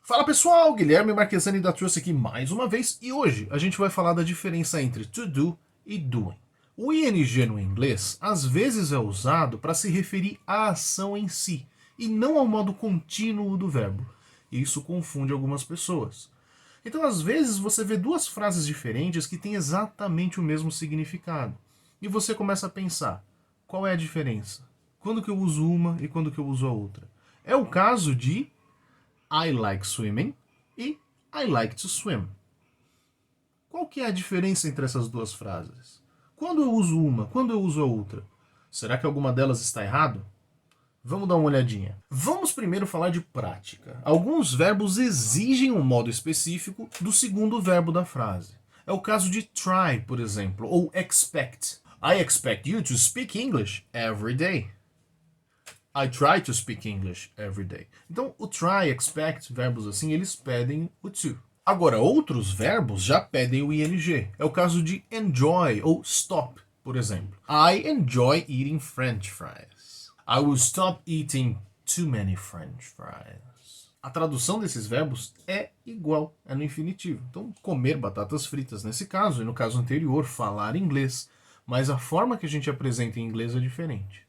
Fala pessoal, Guilherme Marquesani da trouxe aqui mais uma vez e hoje a gente vai falar da diferença entre to do e doing. O ing no inglês às vezes é usado para se referir à ação em si e não ao modo contínuo do verbo. Isso confunde algumas pessoas. Então às vezes você vê duas frases diferentes que têm exatamente o mesmo significado e você começa a pensar, qual é a diferença? Quando que eu uso uma e quando que eu uso a outra? É o caso de I like swimming e I like to swim. Qual que é a diferença entre essas duas frases? Quando eu uso uma, quando eu uso a outra? Será que alguma delas está errado? Vamos dar uma olhadinha. Vamos primeiro falar de prática. Alguns verbos exigem um modo específico do segundo verbo da frase. É o caso de try, por exemplo, ou expect. I expect you to speak English every day. I try to speak English every day. Então, o try, expect, verbos assim, eles pedem o to. Agora, outros verbos já pedem o ing. É o caso de enjoy ou stop, por exemplo. I enjoy eating French fries. I will stop eating too many French fries. A tradução desses verbos é igual, é no infinitivo. Então, comer batatas fritas nesse caso, e no caso anterior, falar inglês. Mas a forma que a gente apresenta em inglês é diferente.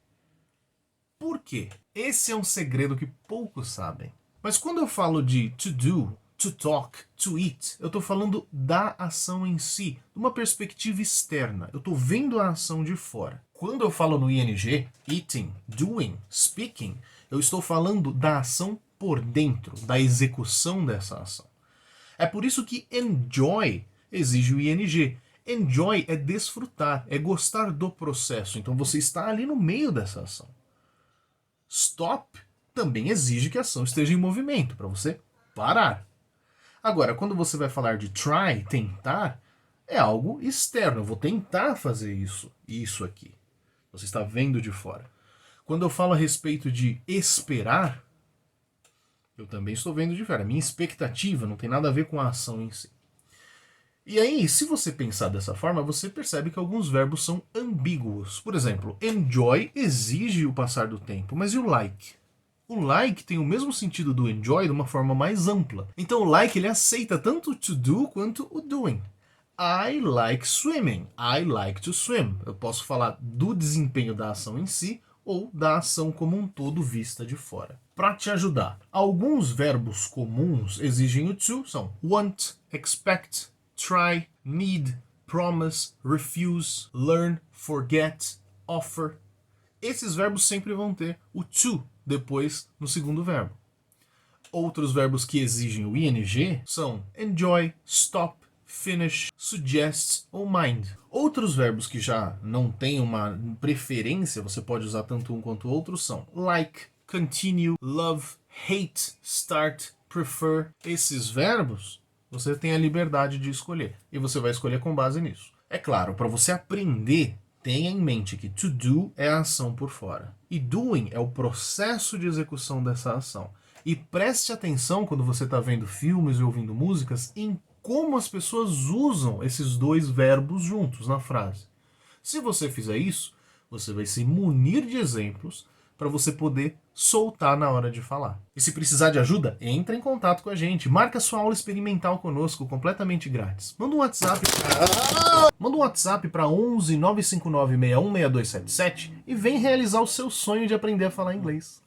Por quê? Esse é um segredo que poucos sabem. Mas quando eu falo de to do, to talk, to eat, eu estou falando da ação em si, de uma perspectiva externa. Eu estou vendo a ação de fora. Quando eu falo no ing, eating, doing, speaking, eu estou falando da ação por dentro, da execução dessa ação. É por isso que enjoy exige o ing. Enjoy é desfrutar, é gostar do processo. Então você está ali no meio dessa ação. Stop também exige que a ação esteja em movimento, para você parar. Agora, quando você vai falar de try, tentar, é algo externo. Eu vou tentar fazer isso aqui. Você está vendo de fora. Quando eu falo a respeito de esperar, eu também estou vendo de fora. A minha expectativa não tem nada a ver com a ação em si. E aí, se você pensar dessa forma, você percebe que alguns verbos são ambíguos. Por exemplo, enjoy exige o passar do tempo, mas e o like? O like tem o mesmo sentido do enjoy de uma forma mais ampla. Então o like ele aceita tanto o to do quanto o doing. I like swimming. I like to swim. Eu posso falar do desempenho da ação em si ou da ação como um todo vista de fora. Para te ajudar, alguns verbos comuns exigem o to, são want, expect, try, need, promise, refuse, learn, forget, offer. Esses verbos sempre vão ter o to depois no segundo verbo. Outros verbos que exigem o ing são enjoy, stop, finish, suggest ou mind. Outros verbos que já não têm uma preferência, você pode usar tanto um quanto o outro, são like, continue, love, hate, start, prefer. Esses verbos você tem a liberdade de escolher. E você vai escolher com base nisso. É claro, para você aprender, tenha em mente que to do é a ação por fora. E doing é o processo de execução dessa ação. E preste atenção quando você está vendo filmes e ouvindo músicas em como as pessoas usam esses dois verbos juntos na frase. Se você fizer isso, você vai se munir de exemplos para você poder soltar na hora de falar. E se precisar de ajuda, entre em contato com a gente. Marca sua aula experimental conosco, completamente grátis. Manda um WhatsApp para 11 959 616277 e vem realizar o seu sonho de aprender a falar inglês.